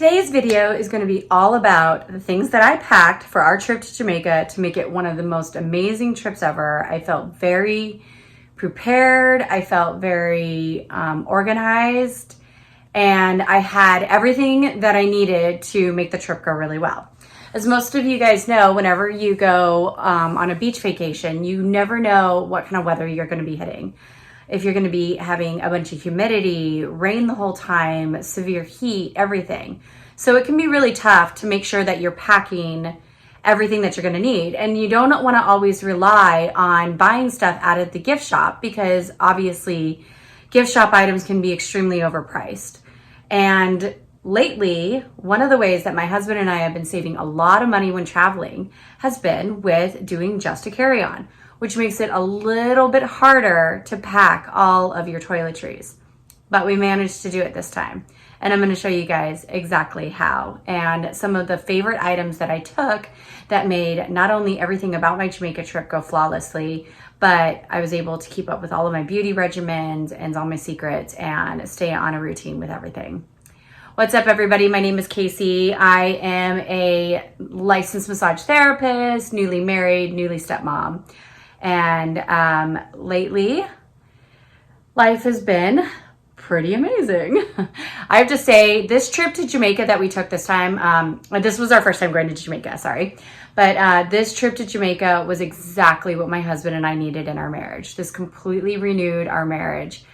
Today's video is going to be all about the things that I packed for our trip to Jamaica to make it one of the most amazing trips ever. I felt very prepared. I felt very organized, and I had everything that I needed to make the trip go really well. As most of you guys know, whenever you go on a beach vacation, you never know what kind of weather you're going to be hitting. If you're going to be having a bunch of humidity, rain the whole time, severe heat, everything. So it can be really tough to make sure that you're packing everything that you're going to need. And you don't want to always rely on buying stuff out of the gift shop, because obviously gift shop items can be extremely overpriced. And lately, one of the ways that my husband and I have been saving a lot of money when traveling has been with doing just a carry-on, which makes it a little bit harder to pack all of your toiletries. But we managed to do it this time. And I'm going to show you guys exactly how, and some of the favorite items that I took that made not only everything about my Jamaica trip go flawlessly, but I was able to keep up with all of my beauty regimens and all my secrets and stay on a routine with everything. What's up, everybody? My name is Casey. I am a licensed massage therapist, newly married, newly stepmom. And lately, life has been pretty amazing. I have to say, this trip to Jamaica that we took this time, this was our first time going to Jamaica, sorry. But this trip to Jamaica was exactly what my husband and I needed in our marriage. This completely renewed our marriage.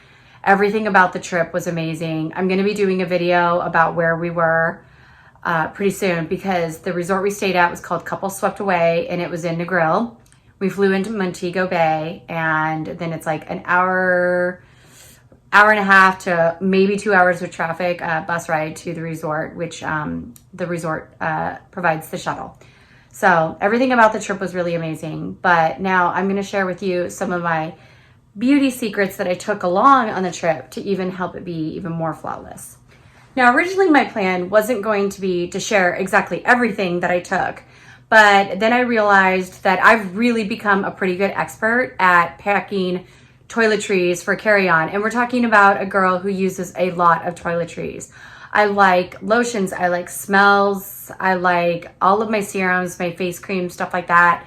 Everything about the trip was amazing. I'm going to be doing a video about where we were pretty soon, because the resort we stayed at was called Couple Swept Away, and it was in Negril. We flew into Montego Bay, and then it's like an hour and a half to maybe 2 hours with traffic bus ride to the resort, which the resort provides the shuttle. So everything about the trip was really amazing. But now I'm going to share with you some of my beauty secrets that I took along on the trip to even help it be even more flawless. Now, originally my plan wasn't going to be to share exactly everything that I took, but then I realized that I've really become a pretty good expert at packing toiletries for carry-on. And we're talking about a girl who uses a lot of toiletries. I like lotions, I like smells, I like all of my serums, my face cream, stuff like that,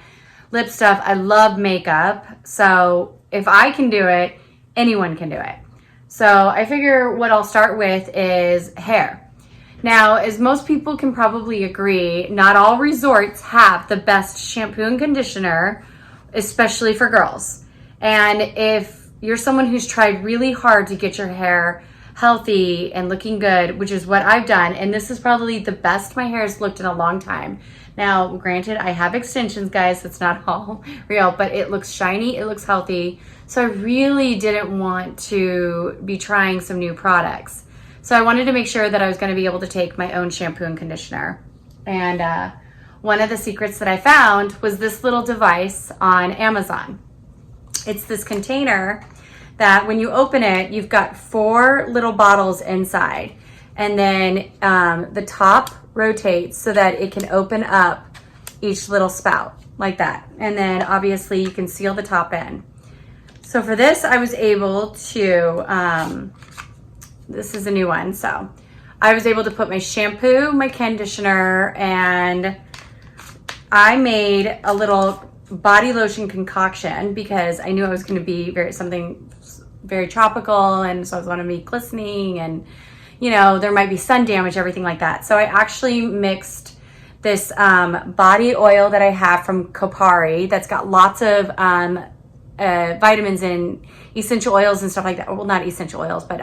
lip stuff. I love makeup. So if I can do it, anyone can do it. So I figure what I'll start with is hair. Now, as most people can probably agree, not all resorts have the best shampoo and conditioner, especially for girls. And if you're someone who's tried really hard to get your hair healthy and looking good, which is what I've done, and this is probably the best my hair has looked in a long time. Now, granted, I have extensions, guys. That's not all real, but it looks shiny. It looks healthy. So I really didn't want to be trying some new products. So I wanted to make sure that I was going to be able to take my own shampoo and conditioner. And one of the secrets that I found was this little device on Amazon. It's this container that when you open it, you've got 4 little bottles inside. And then the top rotates so that it can open up each little spout like that. And then obviously you can seal the top in. So for this, I was able to, this is a new one. So I was able to put my shampoo, my conditioner, and I made a little body lotion concoction because I knew I was going to be something very tropical, and so I was going to be glistening, and you know, there might be sun damage, everything like that. So I actually mixed this body oil that I have from Kopari that's got lots of vitamins and essential oils and stuff like that. Well, not essential oils, but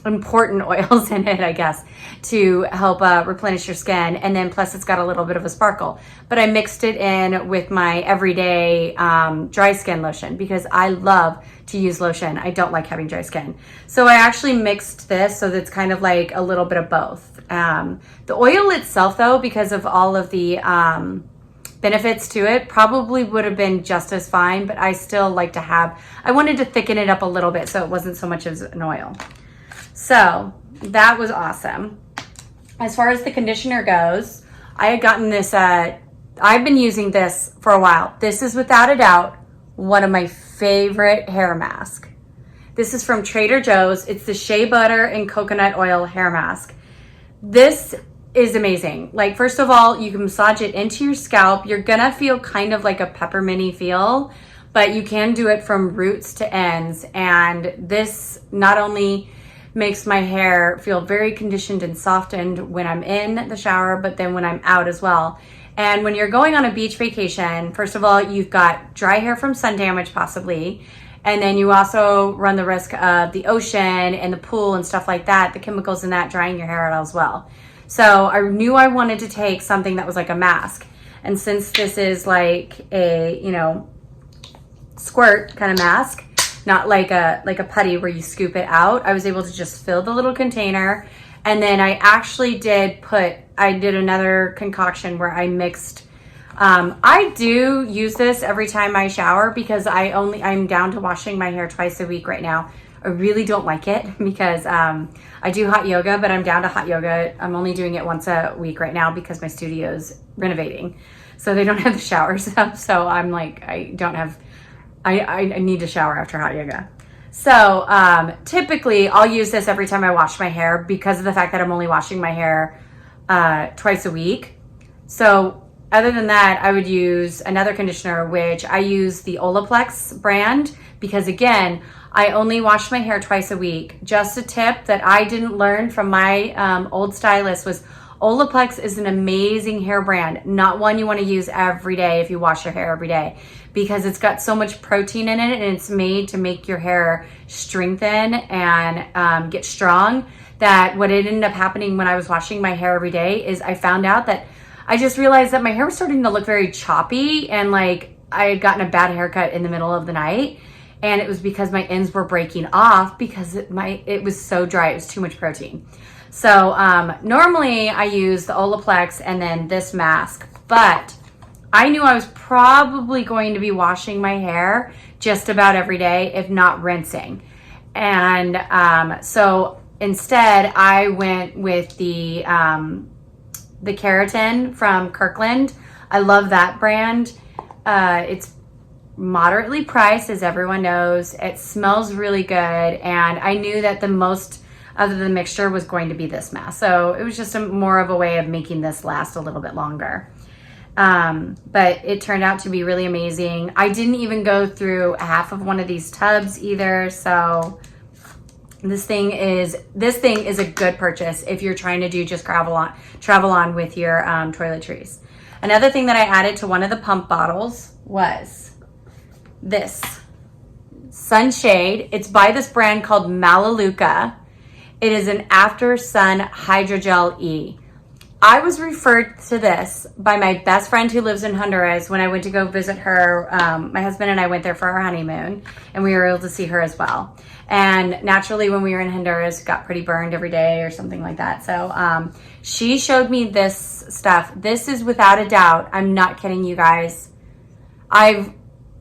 important oils in it, I guess, to help replenish your skin. And then plus it's got a little bit of a sparkle. But I mixed it in with my everyday dry skin lotion, because I love to use lotion. I don't like having dry skin. So I actually mixed this so that's kind of like a little bit of both. The oil itself, though, because of all of the benefits to it, probably would have been just as fine, but I still like to have, I wanted to thicken it up a little bit so it wasn't so much as an oil. So that was awesome. As far as the conditioner goes, I had gotten this, I've been using this for a while. This is without a doubt one of my favorite hair masks. This is from Trader Joe's. It's the Shea Butter and Coconut Oil Hair Mask. This is amazing. Like, first of all, you can massage it into your scalp. You're gonna feel kind of like a pepperminty feel, but you can do it from roots to ends. And this not only makes my hair feel very conditioned and softened when I'm in the shower, but then when I'm out as well. And when you're going on a beach vacation, first of all, you've got dry hair from sun damage possibly. And then you also run the risk of the ocean and the pool and stuff like that, the chemicals in that drying your hair out as well. So I knew I wanted to take something that was like a mask. And since this is like a, you know, squirt kind of mask, not like a putty where you scoop it out, I was able to just fill the little container. And then I actually did another concoction where I mixed, I do use this every time I shower because I'm down to washing my hair twice a week right now. I really don't like it because I do hot yoga, but I'm down to hot yoga. I'm only doing it once a week right now because my studio's renovating. So they don't have the showers up. So I'm like, I need to shower after hot yoga. So typically I'll use this every time I wash my hair because of the fact that I'm only washing my hair twice a week. So other than that, I would use another conditioner, which I use the Olaplex brand because, again, I only wash my hair twice a week. Just a tip that I didn't learn from my old stylist was Olaplex is an amazing hair brand, not one you want to use every day if you wash your hair every day because it's got so much protein in it and it's made to make your hair strengthen and get strong that what ended up happening when I was washing my hair every day is I found out that I just realized that my hair was starting to look very choppy and like I had gotten a bad haircut in the middle of the night. And it was because my ends were breaking off because it was so dry. It was too much protein. So normally I use the Olaplex and then this mask, but I knew I was probably going to be washing my hair just about every day, if not rinsing. And so instead I went with the keratin from Kirkland. I love that brand. It's moderately priced, as everyone knows. It smells really good, and I knew that the most of the mixture was going to be this mask. So it was just more of a way of making this last a little bit longer. But it turned out to be really amazing. I didn't even go through half of one of these tubs either, so this thing is a good purchase if you're trying to do just travel on with your toiletries. Another thing that I added to one of the pump bottles was this sunshade. It's by this brand called Melaleuca. It is an After Sun Hydrogel E. I was referred to this by my best friend who lives in Honduras when I went to go visit her. My husband and I went there for our honeymoon, and we were able to see her as well. And naturally, when we were in Honduras, got pretty burned every day or something like that. So she showed me this stuff. This is without a doubt, I'm not kidding you guys, I've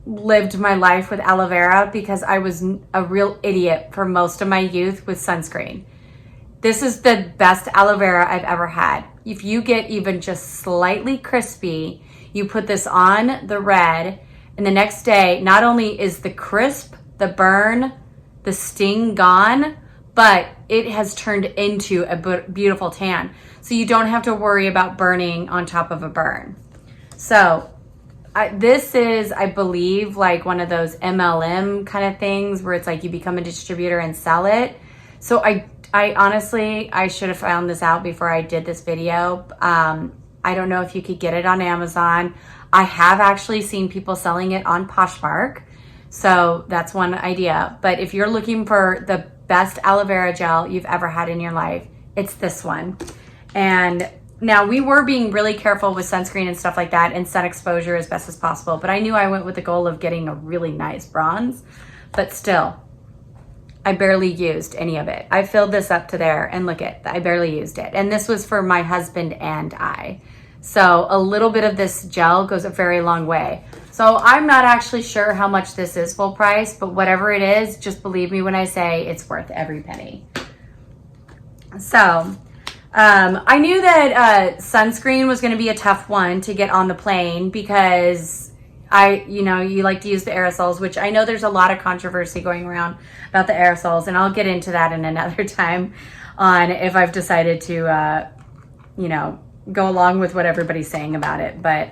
lived my life with aloe vera because I was a real idiot for most of my youth with sunscreen. This is the best aloe vera I've ever had. If you get even just slightly crispy, you put this on the red, and the next day, not only is the crisp, the burn, the sting gone, but it has turned into a beautiful tan. So you don't have to worry about burning on top of a burn. So this is, I believe, like one of those MLM kind of things where it's like you become a distributor and sell it. So I honestly, I should have found this out before I did this video. I don't know if you could get it on Amazon. I have actually seen people selling it on Poshmark. So that's one idea. But if you're looking for the best aloe vera gel you've ever had in your life, it's this one. And now we were being really careful with sunscreen and stuff like that and sun exposure as best as possible. But I knew I went with the goal of getting a really nice bronze. But still, I barely used any of it. I filled this up to there and look at, I barely used it. And this was for my husband and I. So a little bit of this gel goes a very long way. So I'm not actually sure how much this is full price, but whatever it is, just believe me when I say it's worth every penny. So I knew that sunscreen was going to be a tough one to get on the plane because you like to use the aerosols, which I know there's a lot of controversy going around about the aerosols, and I'll get into that in another time on if I've decided to you know, go along with what everybody's saying about it. But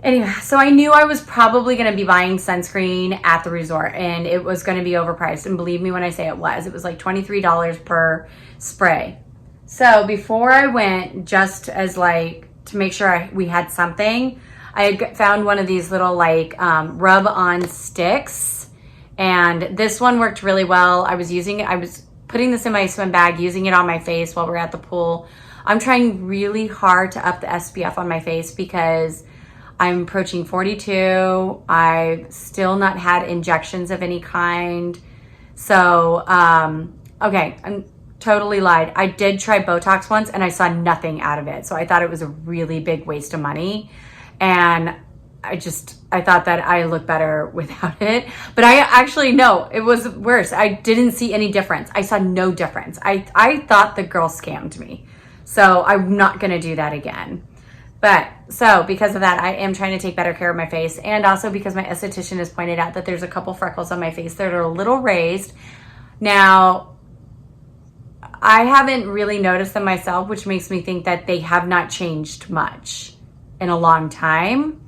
anyway, so I knew I was probably going to be buying sunscreen at the resort, and it was going to be overpriced. And believe me when I say it was like $23 per spray. So before I went, just as like to make sure we had something, I had found one of these little like rub on sticks, and this one worked really well. I was using it. I was putting this in my swim bag, using it on my face while we were at the pool. I'm trying really hard to up the SPF on my face because I'm approaching 42. I've still not had injections of any kind. So, okay, I'm totally lied. I did try Botox once and I saw nothing out of it. So I thought it was a really big waste of money. And I thought that I looked better without it. But I actually, no, it was worse. I didn't see any difference. I saw no difference. I thought the girl scammed me. So I'm not going to do that again. But so because of that, I am trying to take better care of my face. And also because my esthetician has pointed out that there's a couple freckles on my face that are a little raised. Now, I haven't really noticed them myself, which makes me think that they have not changed much in a long time.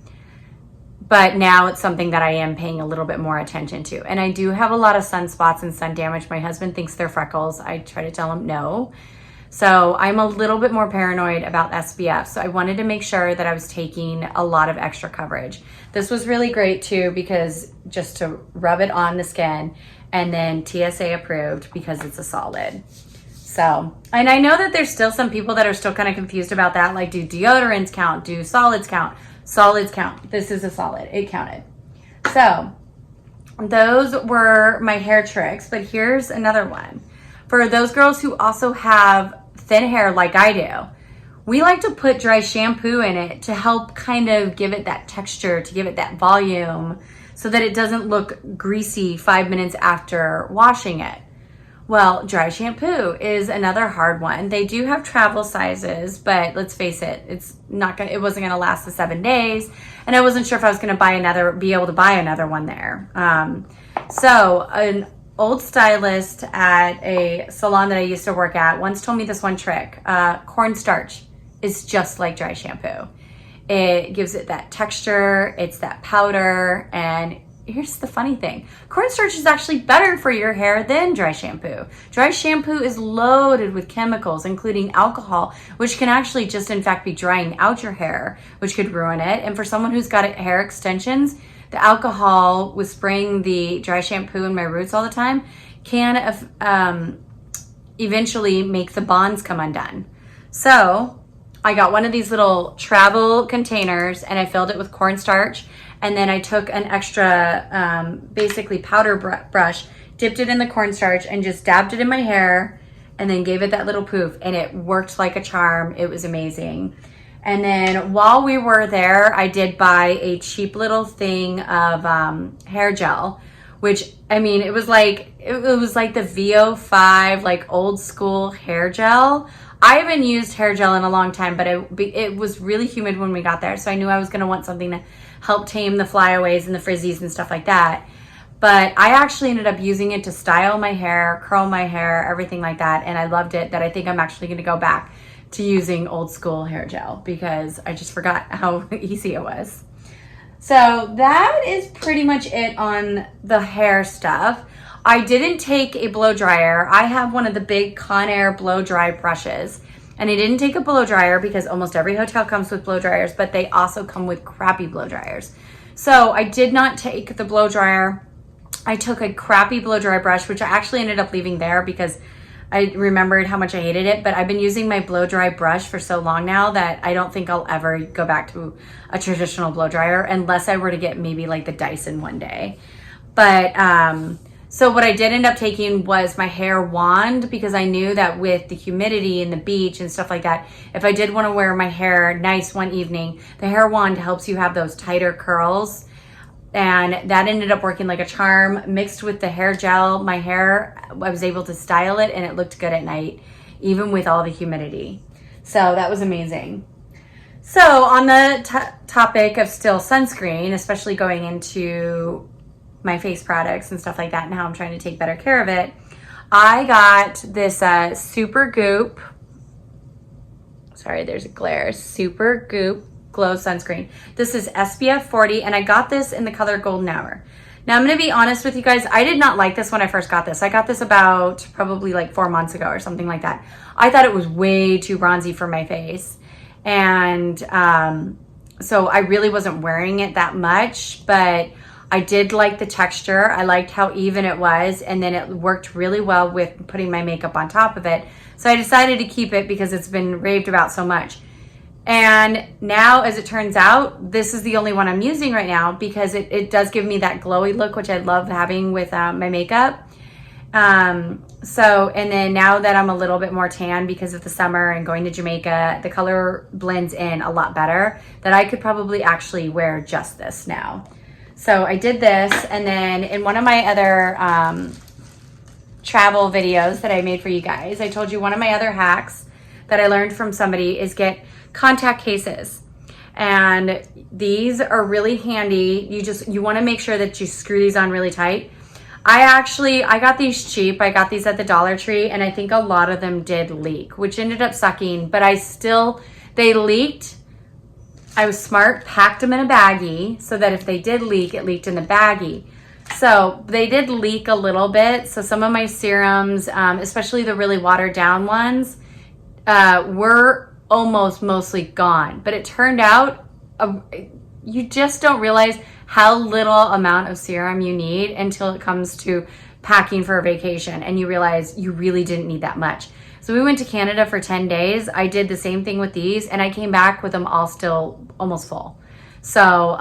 But now it's something that I am paying a little bit more attention to. And I do have a lot of sunspots and sun damage. My husband thinks they're freckles. I try to tell him no. So I'm a little bit more paranoid about SPF. So I wanted to make sure that I was taking a lot of extra coverage. This was really great too, because just to rub it on the skin, and then TSA approved because it's a solid. So, and I know that there's still some people that are still kind of confused about that. Like, do deodorants count? Do solids count? Solids count. This is a solid. It counted. So those were my hair tricks, but here's another one. For those girls who also have thin hair like I do, we like to put dry shampoo in it to help kind of give it that texture, to give it that volume, so that it doesn't look greasy 5 minutes after washing it. Well, dry shampoo is another hard one. They do have travel sizes, but let's face it, it wasn't gonna last the 7 days, and I wasn't sure if I was gonna be able to buy another one there. So an old stylist at a salon that I used to work at once told me this one trick. Cornstarch is just like dry shampoo. It gives it that texture, it's that powder, and here's the funny thing. Cornstarch is actually better for your hair than dry shampoo. Dry shampoo is loaded with chemicals, including alcohol, which can actually just in fact be drying out your hair, which could ruin it. And for someone who's got hair extensions, the alcohol with spraying the dry shampoo in my roots all the time can eventually make the bonds come undone. So I got one of these little travel containers and I filled it with cornstarch. And then I took an extra, basically powder brush, dipped it in the cornstarch and just dabbed it in my hair and then gave it that little poof, and it worked like a charm. It was amazing. And then while we were there, I did buy a cheap little thing of hair gel, which, I mean, it was like the VO5, like old school hair gel. I haven't used hair gel in a long time, but it was really humid when we got there. So I knew I was gonna want something to help tame the flyaways and the frizzies and stuff like that. But I actually ended up using it to style my hair, curl my hair, everything like that. And I loved it, that I think I'm actually gonna go back to using old school hair gel because I just forgot how easy it was. So that is pretty much it on the hair stuff. I didn't take a blow dryer. I have one of the big Conair blow dry brushes, and I didn't take a blow dryer because almost every hotel comes with blow dryers, but they also come with crappy blow dryers. So I did not take the blow dryer. I took a crappy blow dry brush, which I actually ended up leaving there because I remembered how much I hated it, but I've been using my blow dry brush for so long now that I don't think I'll ever go back to a traditional blow dryer unless I were to get maybe like the Dyson one day. But so what I did end up taking was my hair wand, because I knew that with the humidity and the beach and stuff like that, if I did want to wear my hair nice one evening, the hair wand helps you have those tighter curls. And that ended up working like a charm. Mixed with the hair gel, my hair, I was able to style it and it looked good at night, even with all the humidity. So that was amazing. So on the topic of still sunscreen, especially going into my face products and stuff like that and how I'm trying to take better care of it, I got this Super Goop sorry, there's a glare, Super Goop Glow Sunscreen. This is SPF 40, and I got this in the color Golden Hour. Now, I'm going to be honest with you guys. I did not like this when I first got this. I got this about probably like 4 months ago or something like that. I thought it was way too bronzy for my face. And so I really wasn't wearing it that much, but I did like the texture. I liked how even it was, and then it worked really well with putting my makeup on top of it. So I decided to keep it because it's been raved about so much. And now, as it turns out, this is the only one I'm using right now because it does give me that glowy look, which I love having with my makeup. And then now that I'm a little bit more tan because of the summer and going to Jamaica, the color blends in a lot better, that I could probably actually wear just this now. So I did this, and then in one of my other travel videos that I made for you guys, I told you one of my other hacks that I learned from somebody is get contact cases. And these are really handy. You want to make sure that you screw these on really tight. I got these cheap. I got these at the Dollar Tree, and I think a lot of them did leak, which ended up sucking, but they leaked. I was smart, packed them in a baggie so that if they did leak, it leaked in the baggie. So they did leak a little bit. So some of my serums, especially the really watered down ones, were almost mostly gone. But it turned out you just don't realize how little amount of serum you need until it comes to packing for a vacation, and you realize you really didn't need that much. So we went to Canada for 10 days. I did the same thing with these, and I came back with them all still almost full. So,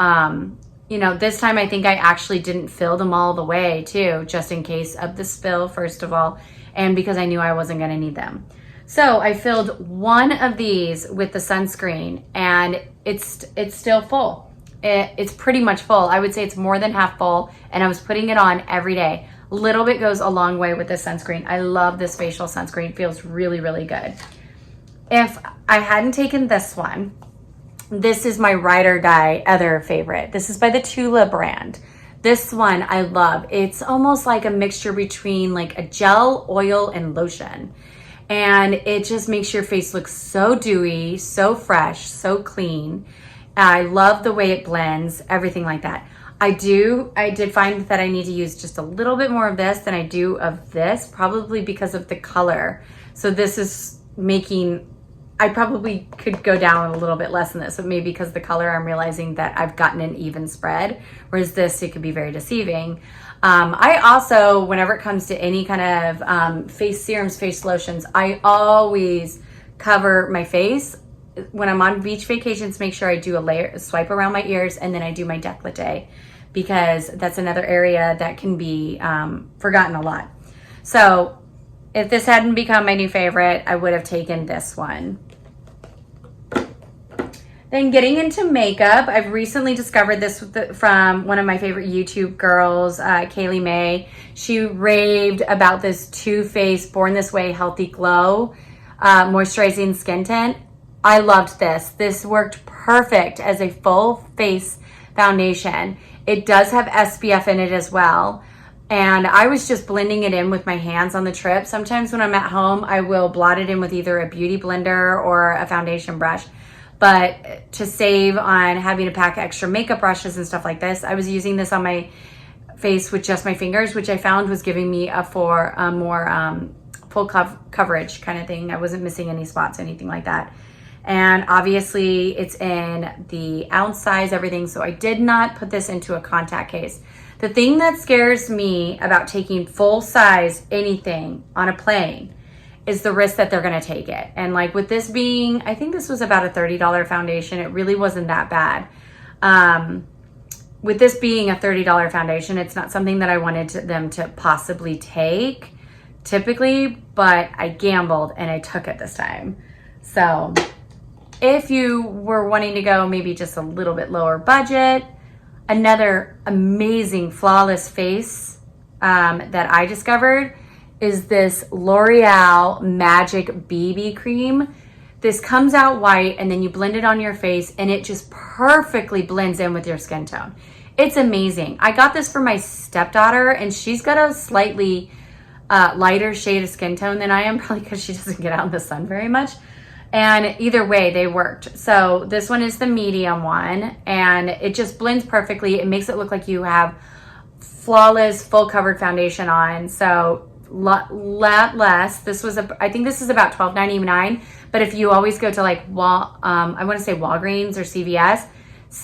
this time I think I actually didn't fill them all the way too, just in case of the spill, first of all, and because I knew I wasn't gonna need them. So I filled one of these with the sunscreen, and it's still full. It's pretty much full. I would say it's more than half full, and I was putting it on every day. Little bit goes a long way with this sunscreen. I love this facial sunscreen. It feels really, really good. If I hadn't taken this one, this is my ride or die other favorite. This is by the Tula brand. This one I love. It's almost like a mixture between like a gel, oil, and lotion. And it just makes your face look so dewy, so fresh, so clean. I love the way it blends, everything like that. I did find that I need to use just a little bit more of this than I do of this, probably because of the color. So this is I probably could go down a little bit less than this, but maybe because the color, I'm realizing that I've gotten an even spread, whereas this, it could be very deceiving. I also, whenever it comes to any kind of face serums, face lotions, I always cover my face. When I'm on beach vacations, make sure I do a swipe around my ears, and then I do my décolleté, because that's another area that can be forgotten a lot. So if this hadn't become my new favorite, I would have taken this one. Then getting into makeup, I've recently discovered this from one of my favorite YouTube girls, Kaylee May. She raved about this Too Faced Born This Way Healthy Glow moisturizing skin tint. I loved this. This worked perfect as a full face foundation. It does have SPF in it as well. And I was just blending it in with my hands on the trip. Sometimes when I'm at home, I will blot it in with either a beauty blender or a foundation brush. But to save on having to pack extra makeup brushes and stuff like this, I was using this on my face with just my fingers, which I found was giving me a more full coverage kind of thing. I wasn't missing any spots, anything like that. And obviously it's in the ounce size, everything. So I did not put this into a contact case. The thing that scares me about taking full size anything on a plane is the risk that they're gonna take it. And like with this being, I think this was about a $30 foundation. It really wasn't that bad. With this being a $30 foundation, it's not something that I wanted them to possibly take typically, but I gambled and I took it this time. So if you were wanting to go maybe just a little bit lower budget, another amazing flawless face that I discovered is this L'Oreal Magic BB Cream. This comes out white, and then you blend it on your face, and it just perfectly blends in with your skin tone. It's amazing. I got this for my stepdaughter, and she's got a slightly lighter shade of skin tone than I am, probably because she doesn't get out in the sun very much. And either way, they worked. So this one is the medium one, and it just blends perfectly. It makes it look like you have flawless, full covered foundation on. So lot less. This was I think this is about $12.99. But if you always go to like I want to say Walgreens or CVS,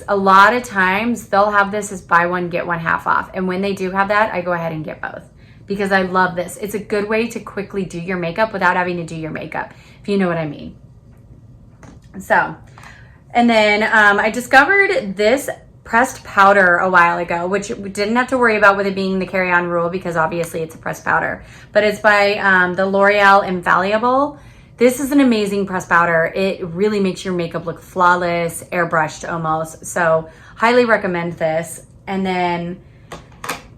a lot of times they'll have this as buy one get one half off. And when they do have that, I go ahead and get both because I love this. It's a good way to quickly do your makeup without having to do your makeup, if you know what I mean. So, and then I discovered this pressed powder a while ago, which we didn't have to worry about with it being the carry-on rule because obviously it's a pressed powder. But it's by the L'Oreal Infallible. This is an amazing pressed powder. It really makes your makeup look flawless, airbrushed almost. So highly recommend this. And then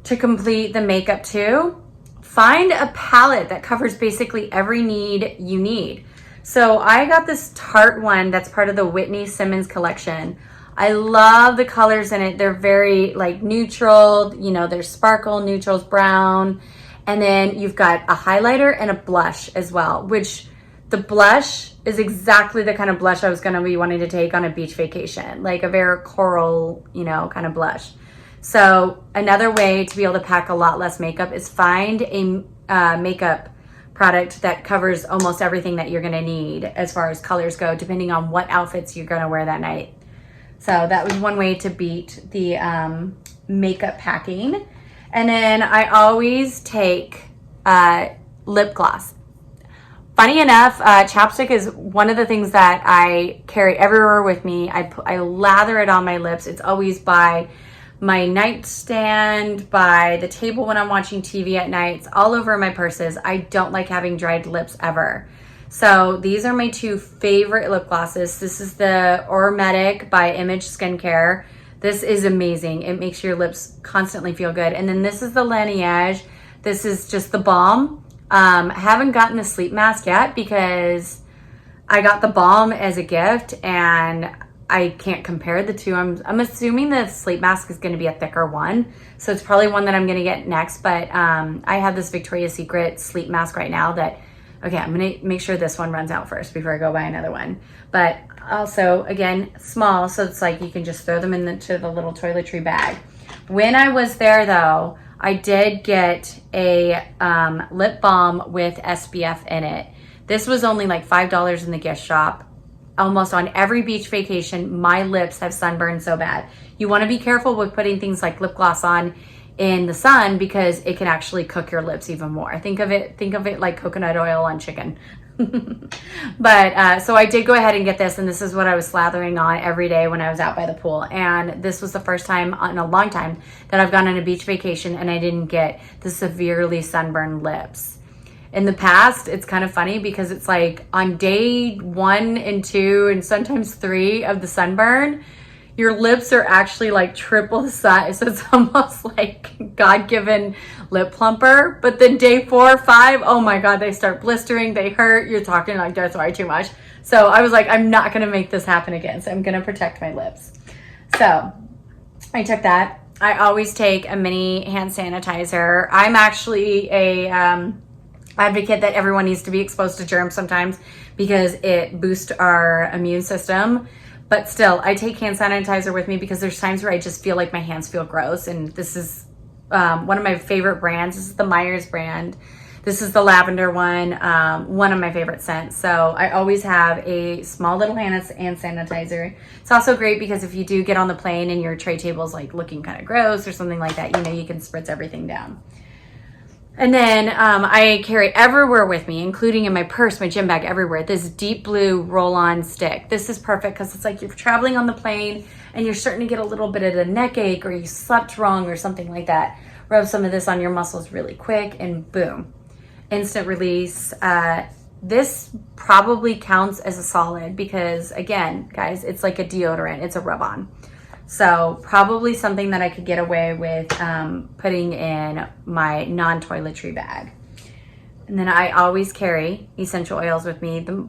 to complete the makeup too, find a palette that covers basically every need you need. So I got this Tarte one that's part of the Whitney Simmons collection. I love the colors in it. They're very like neutral, you know, there's sparkle, neutrals, brown. And then you've got a highlighter and a blush as well, which the blush is exactly the kind of blush I was going to be wanting to take on a beach vacation, like a very coral, you know, kind of blush. So another way to be able to pack a lot less makeup is find a makeup product that covers almost everything that you're going to need as far as colors go, depending on what outfits you're going to wear that night. So that was one way to beat the makeup packing. And then I always take lip gloss. Funny enough, chapstick is one of the things that I carry everywhere with me. I lather it on my lips. It's always by my nightstand, by the table when I'm watching TV at night. It's all over my purses. I don't like having dried lips ever. So these are my two favorite lip glosses. This is the Aromatic by Image Skincare. This is amazing. It makes your lips constantly feel good. And then this is the Laneige. This is just the balm. I haven't gotten the sleep mask yet because I got the balm as a gift and I can't compare the two. I'm assuming the sleep mask is going to be a thicker one. So it's probably one that I'm going to get next. But I have this Victoria's Secret sleep mask right now that, okay, I'm going to make sure this one runs out first before I go buy another one. But also, again, small. So it's like you can just throw them into the little toiletry bag. When I was there though, I did get a lip balm with SPF in it. This was only like $5 in the gift shop. Almost on every beach vacation, my lips have sunburned so bad. You want to be careful with putting things like lip gloss on in the sun because it can actually cook your lips even more. Think of it like coconut oil on chicken. But so I did go ahead and get this, and this is what I was slathering on every day when I was out by the pool. And this was the first time in a long time that I've gone on a beach vacation and I didn't get the severely sunburned lips. In the past, it's kind of funny because it's like on day 1 and 2 and sometimes 3 of the sunburn, your lips are actually like triple the size. So it's almost like God-given lip plumper. But then day 4 or 5, oh my God, they start blistering, they hurt. You're talking like that's way too much. So I was like, I'm not going to make this happen again. So I'm going to protect my lips. So I took that. I always take a mini hand sanitizer. I'm actually a advocate that everyone needs to be exposed to germs sometimes because it boosts our immune system. But still, I take hand sanitizer with me because there's times where I just feel like my hands feel gross. And this is one of my favorite brands. This is the Myers brand. This is the lavender one of my favorite scents. So I always have a small little hand sanitizer. It's also great because if you do get on the plane and your tray table is like looking kind of gross or something like that, you know, you can spritz everything down. And then I carry everywhere with me, including in my purse, my gym bag, everywhere, this deep blue roll-on stick. This is perfect because it's like you're traveling on the plane and you're starting to get a little bit of a neck ache or you slept wrong or something like that. Rub some of this on your muscles really quick and boom, instant release. This probably counts as a solid because, again, guys, it's like a deodorant. It's a rub-on. So probably something that I could get away with putting in my non-toiletry bag. And then I always carry essential oils with me. The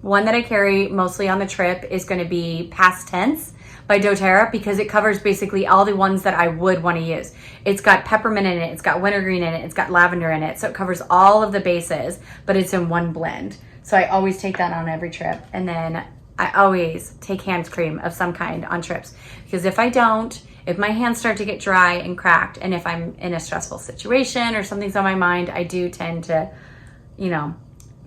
one that I carry mostly on the trip is going to be Past Tense by doTERRA because it covers basically all the ones that I would want to use. It's got peppermint in it, it's got wintergreen in it, it's got lavender in it. So it covers all of the bases, but it's in one blend. So I always take that on every trip. And then I always take hand cream of some kind on trips, because if I don't, if my hands start to get dry and cracked, and if I'm in a stressful situation or something's on my mind, I do tend to, you know,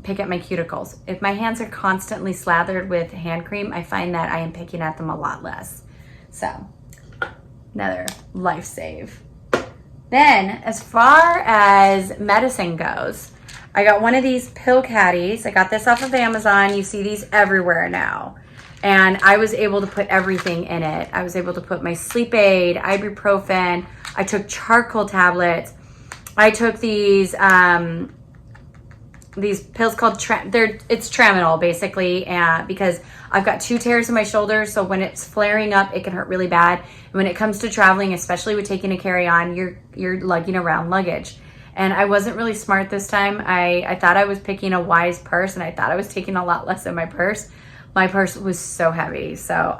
pick at my cuticles. If my hands are constantly slathered with hand cream, I find that I am picking at them a lot less. So another life save. Then as far as medicine goes, I got one of these pill caddies. I got this off of Amazon. You see these everywhere now. And I was able to put everything in it. I was able to put my sleep aid, ibuprofen. I took charcoal tablets. I took these pills called, it's Tramadol basically, because I've got 2 tears in my shoulder. So when it's flaring up, it can hurt really bad. And when it comes to traveling, especially with taking a carry-on, you're lugging around luggage. And I wasn't really smart this time. I thought I was picking a wise purse, and I thought I was taking a lot less in my purse. My purse was so heavy. So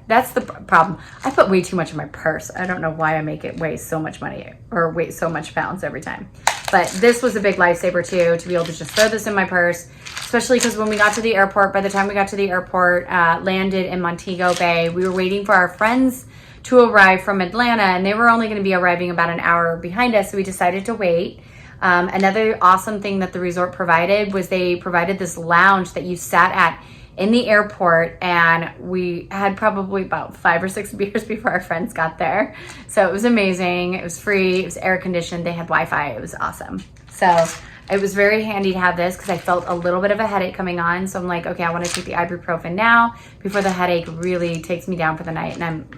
that's the problem. I put way too much in my purse. I don't know why I make it weigh so much money or weigh so much pounds every time. But this was a big lifesaver too, to be able to just throw this in my purse, especially because when we got to the airport, by the time we got to the airport, landed in Montego Bay, we were waiting for our friends to arrive from Atlanta, and they were only going to be arriving about an hour behind us. So we decided to wait. Another awesome thing that the resort provided was they provided this lounge that you sat at in the airport, and we had probably about 5 or 6 beers before our friends got there. So it was amazing. It was free. It was air conditioned. They had Wi-Fi. It was awesome. So it was very handy to have this because I felt a little bit of a headache coming on. So I'm like, okay, I want to take the ibuprofen now before the headache really takes me down for the night, and I'm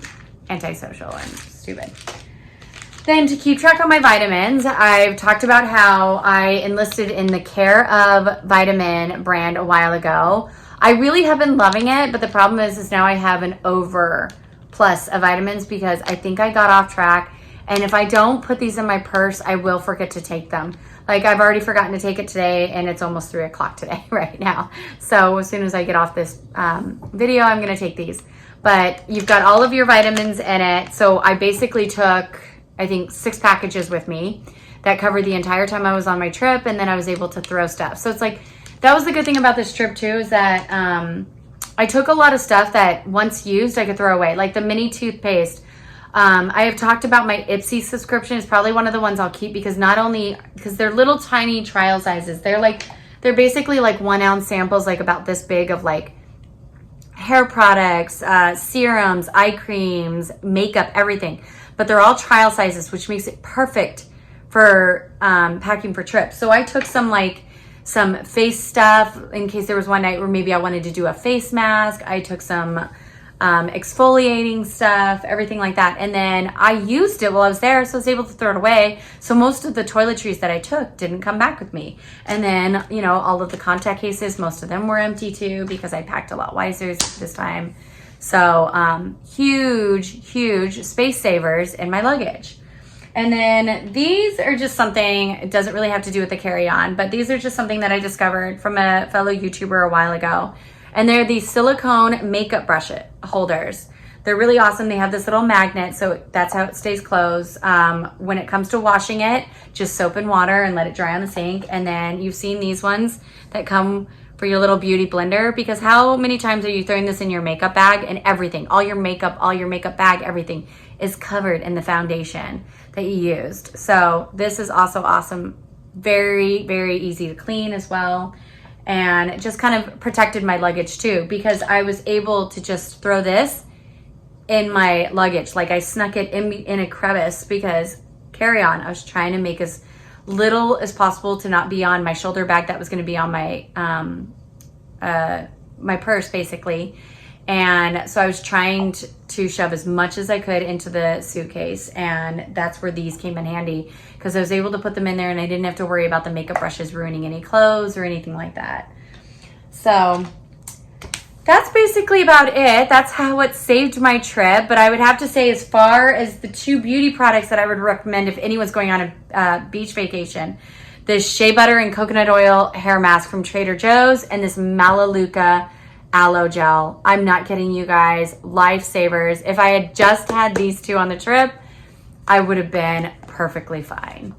antisocial and stupid. Then to keep track of my vitamins, I've talked about how I enlisted in the Care of Vitamin brand a while ago. I really have been loving it, but the problem is now I have an overplus of vitamins because I think I got off track. And if I don't put these in my purse, I will forget to take them. Like, I've already forgotten to take it today, and it's almost 3 o'clock today right now. So as soon as I get off this video, I'm going to take these. But you've got all of your vitamins in it. So I basically took, I think, 6 packages with me that covered the entire time I was on my trip, and then I was able to throw stuff. So it's like, that was the good thing about this trip too, is that I took a lot of stuff that once used I could throw away, like the mini toothpaste. I have talked about my Ipsy subscription. It's probably one of the ones I'll keep, because not only, because they're little tiny trial sizes. They're basically like 1 ounce samples, like about this big, of like hair products, serums, eye creams, makeup, everything. But they're all trial sizes, which makes it perfect for packing for trips. So I took some face stuff in case there was one night where maybe I wanted to do a face mask. I took some exfoliating stuff, everything like that. And then I used it while I was there, so I was able to throw it away. So most of the toiletries that I took didn't come back with me. And then, you know, all of the contact cases, most of them were empty too, because I packed a lot wiser this time. So huge space savers in my luggage. And then these are just something, it doesn't really have to do with the carry-on, but these are just something that I discovered from a fellow YouTuber a while ago. And they're these silicone makeup brush holders. They're really awesome. They have this little magnet, so that's how it stays closed. When it comes to washing it, just soap and water and let it dry on the sink. And then you've seen these ones that come for your little beauty blender, because how many times are you throwing this in your makeup bag, and everything, all your makeup bag, everything is covered in the foundation that you used. So this is also awesome. Very, very easy to clean as well. And it just kind of protected my luggage too, because I was able to just throw this in my luggage. Like, I snuck it in a crevice, because carry-on, I was trying to make as little as possible to not be on my shoulder bag that was going to be on my my purse basically. And so I was trying to shove as much as I could into the suitcase, and that's where these came in handy, because I was able to put them in there and I didn't have to worry about the makeup brushes ruining any clothes or anything like that. So that's basically about it. That's how it saved my trip. But I would have to say, as far as the 2 beauty products that I would recommend if anyone's going on a beach vacation, this shea butter and coconut oil hair mask from Trader Joe's, and this Melaleuca aloe gel. I'm not kidding you guys, lifesavers. If I had just had these 2 on the trip, I would have been perfectly fine.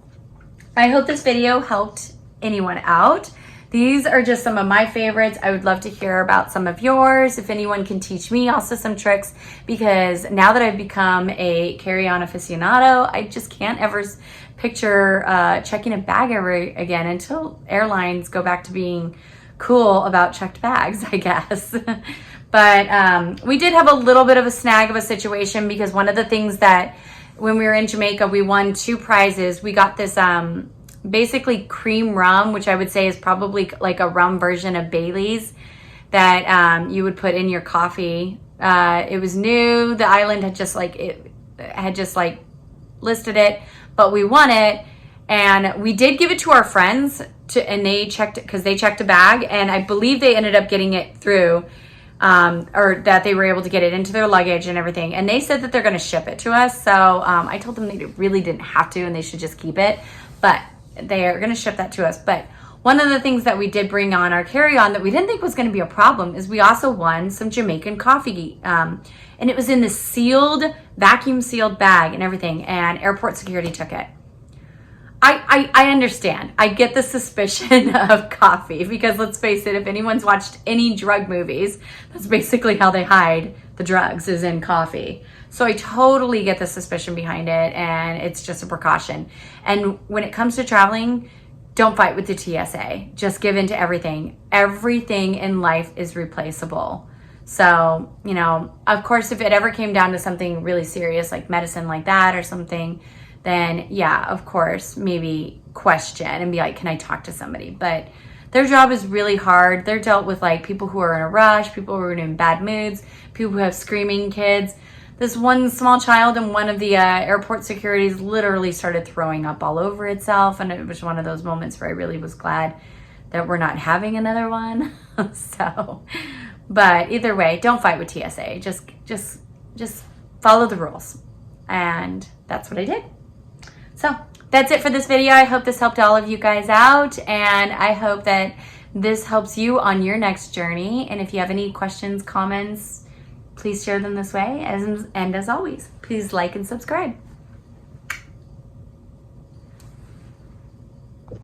I hope this video helped anyone out. these are just some of my favorites. I would love to hear about some of yours. If anyone can teach me also some tricks, because now that I've become a carry-on aficionado, I just can't ever picture checking a bag ever again until airlines go back to being cool about checked bags, I guess. But we did have a little bit of a snag of a situation, because one of the things that when we were in Jamaica, we won 2 prizes. We got this basically cream rum, which I would say is probably like a rum version of Bailey's that you would put in your coffee. It was new. The island had just listed it, but we won it, and we did give it to our friends and they checked it because they checked a bag, and I believe they ended up getting it through, or that they were able to get it into their luggage and everything. And they said that they're going to ship it to us. So I told them they really didn't have to, and they should just keep it, but they are going to ship that to us. But one of the things that we did bring on our carry-on that we didn't think was going to be a problem is we also won some Jamaican coffee. And it was in this sealed, vacuum sealed bag and everything, and airport security took it. I understand. I get the suspicion of coffee, because let's face it, if anyone's watched any drug movies, that's basically how they hide the drugs, is in coffee. So I totally get the suspicion behind it, and it's just a precaution. And when it comes to traveling, don't fight with the TSA. Just give in to everything. Everything in life is replaceable. So, you know, of course, if it ever came down to something really serious like medicine like that or something, then yeah, of course, maybe question and be like, can I talk to somebody? But their job is really hard. They're dealt with like people who are in a rush, people who are in bad moods, people who have screaming kids. This one small child in one of the airport securities literally started throwing up all over itself. And it was one of those moments where I really was glad that we're not having another one. So, but either way, don't fight with TSA. Just follow the rules. And that's what I did. So that's it for this video. I hope this helped all of you guys out, and I hope that this helps you on your next journey. And if you have any questions, comments, please share them this way. And as always, please like and subscribe.